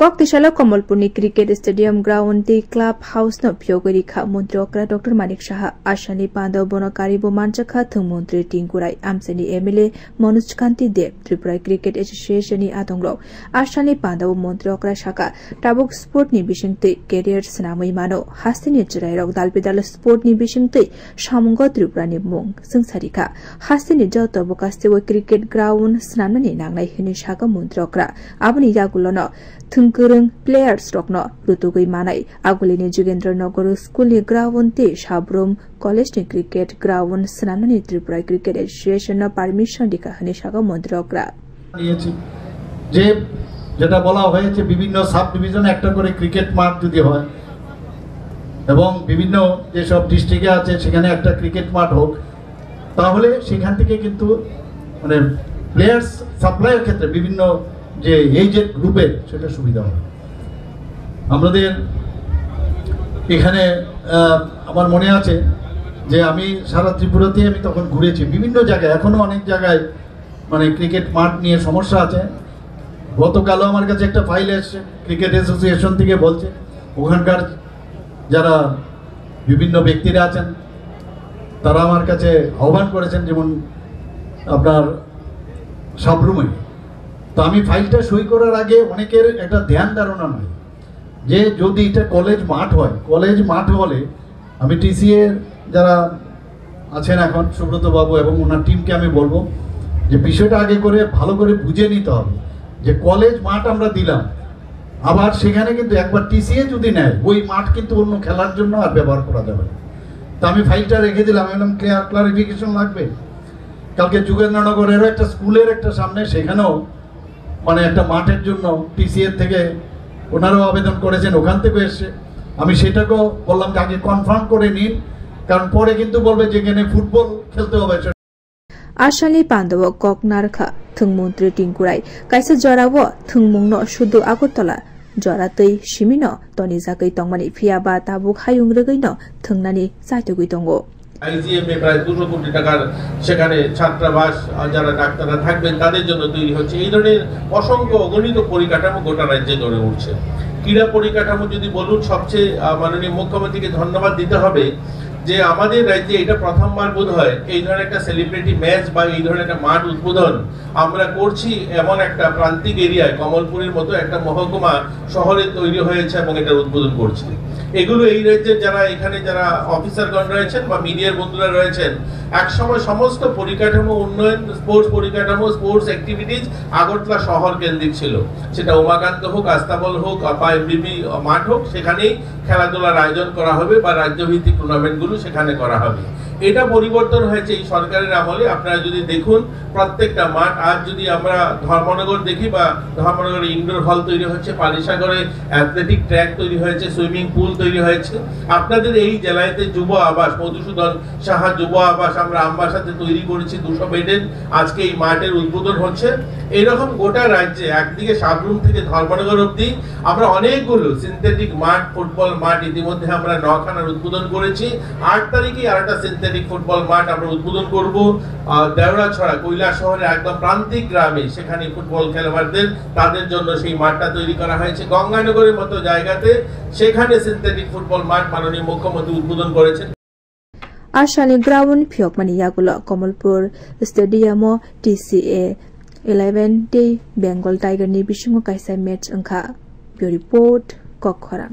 Kok Tishala Kamalpurni Cricket Stadium Ground the Club House no Pyogorika Mantri Okra Dr. Manik Shaha Ashani Panda Bonakari Bomanchaka Thung Mantri Tingurai Amsani MLA Manoj Kanti Dev Tripura Cricket Association ni Atonglo Ashani Panda Mantri Okra Shaka Tabuk Sport ni Bishingte Career Sanamai Mano Hastini Chirairok Dalpidal Sport ni Bishingte Shamungo Tripura ni Mung Sungsarika Hastini Jota Bokastewa Cricket Ground Snamani Nangai Hini Shaka Mantri Okra Abani Yagulono Thungkurung players rokno rutugui manai agulini Jugendranagar school ni ground te Shabrum college ni cricket ground snamani Tripura Cricket Association na permission dika hani shaga মন্ত্রকরা নিয়েছি যে যেটা বলা হয়েছে বিভিন্ন sub ডিভিশনে একটা করে cricket মাঠ যদি হয় এবং বিভিন্ন যে সব ডিস্ট্রিক্টে আছে সেখানে একটা ক্রিকেট মাঠ হোক তাহলে সেখান থেকে কিন্তু মানে প্লেয়ার্স সাপ্লাইয়ের ক্ষেত্রে বিভিন্ন যে এজেড গ্রুপের সেটা সুবিধা হবে আমাদের এখানে আমার মনে আছে যে আমি সারা ত্রিপুরাতে আমি তখন ঘুরেছি বিভিন্ন জায়গায় এখনো অনেক জায়গায় মানে ক্রিকেট মাঠ নিয়ে সমস্যা আছে গতকালও আমার কাছে একটা ফাইল এসেছে ক্রিকেট অ্যাসোসিয়েশন থেকে বলছে ওখানকার যারা বিভিন্ন ব্যক্তিরা আছেন তারা আমার কাছে আহ্বান করেছেন যেমন আপনার সাবরুমে তো আমি ফাইলটা সই করার আগে অনেকের একটা ধ্যান ধারণা নয় যে যদি এটা কলেজ মাঠ হয় কলেজ মাঠ হলে আমি টিসিএ যারা আছেন এখন সুব্রত বাবু এবং ওনার টিমকে আমি বলবো যে বিষয়টা আগে করে ভালো করে বুঝে নিতে হবে যে কলেজ মাঠ আমরা দিলাম আবার সেখানে কিন্তু একবার টিসিএ যদি নেয় ওই মাঠ কিন্তু অন্য খেলার জন্য আর ব্যবহার করা যাবে না তো আমি ফাইলটা রেখে দিলাম একদম ক্লারিফিকেশন লাগবে কালকে যুগেন্দ্রনগরেরও একটা স্কুলের একটা সামনে সেখানেও মানে একটা মাঠের জন্য টিসিএ থেকে ওনারাও আবেদন করেছেন ওখান থেকে এসে আমি সেটাকেও বললাম যে আগে কনফার্ম করে নিন কারণ পরে কিন্তু বলবে যে এখানে ফুটবল খেলতে হবে Ashani Pandawa Koknarkha Thungmantri Tingurai Kaisa Jorawo Thungmungno Shudu Agotola Joratei Shimino Toni Zakai Tongmani Fiaba Tabuk Hayungregaino Thungnani Saitugui Tongo আইজিএমে প্রায় 200 কোটি টাকার সেখানে ছাত্রাবাস যারা ডাক্তাররা থাকবেন তাদের জন্য তৈরি হচ্ছে এই ধরনের অসংখ্য অগণিত পরিকাঠামো গোটা রাজ্যে গড়ে উঠছে ক্রীড়া পরিকাঠামো যদি বলুন সবচেয়ে মাননীয় মুখ্যমন্ত্রীকে ধন্যবাদ দিতে হবে যে আমাদের রাজ্যে এটা প্রথমবার বোধহয় এই ধরনের একটা সেলিব্রিটি ম্যাচ বা এই ধরনের একটা মাঠ উদ্বোধন আমরা করছি এমন একটা প্রান্তিক এরিয়ায় কমলপুরের মতো একটা মহকুমা শহরে তৈরি হয়েছে এবং এটা উদ্বোধন করছি এগুলো এই রাজ্যের যারা এখানে যারা অফিসারগণ রয়েছেন বা মিডিয়ার বন্ধুরা রয়েছেন একসময় সমস্ত পরিকাঠামো উন্নয়ন স্পোর্টস পরিকাঠামো স্পোর্টস অ্যাক্টিভিটিজ আগরতলা শহর কেন্দ্রিক ছিল সেটা উমাকান্ত হোক আস্তাবল হোক বা এমবিবি মাঠ হোক সেখানেই খেলাধুলার আয়োজন করা হবে বা রাজ্যভিত্তিক টুর্নামেন্টগুলো সেখানে করা হবে এটা পরিবর্তন হয়েছে এই সরকারের আমলে আপনারা যদি দেখুন প্রত্যেকটা মাঠ আজ যদি আমরা ধর্মনগর দেখি বা ধর্মনগরে ইনডোর হল তৈরি হচ্ছে পালিসাগরে অ্যাথলেটিক ট্র্যাক তৈরি হয়েছে সুইমিং পুল তৈরি হয়েছে আপনাদের এই জেলাতে যুব আবাস মধুসূদন সাহা যুব আবাস আমরা আমবাসাতে তৈরি করেছি 200 বেডের আজকে এই মাঠের উদ্বোধন হচ্ছে এরকম গোটা রাজ্যে একদিকে সাবরুম থেকে ধর্মনগর অবধি আমরা অনেকগুলো সিনথেটিক মাঠ ফুটবল মাঠ ইতিমধ্যে আমরা 9 খানার উদ্বোধন করেছি 8 তারিখে আরেকটা সিনথেটিক ফুটবল মাঠ আমরা উদ্বোধন করব দেওড়াছড়া কৈলাস শহরের একদম প্রান্তিক গ্রামে সেখানে ফুটবল খেলোয়াড়দের তাদের জন্য সেই মাঠটা তৈরি করা হয়েছে গঙ্গানগরের মতো জায়গাতে সেখানে সিনথেটিক ফুটবল মাঠ মাননীয় মুখ্যমন্ত্রী উদ্বোধন করেছেন Ashani Ground Pyokmani Yagulo Kamalpur Stadium TCA 11 Day Bengal Tiger ni Bishingo Kaisa match angka Bureau Report Kokhoram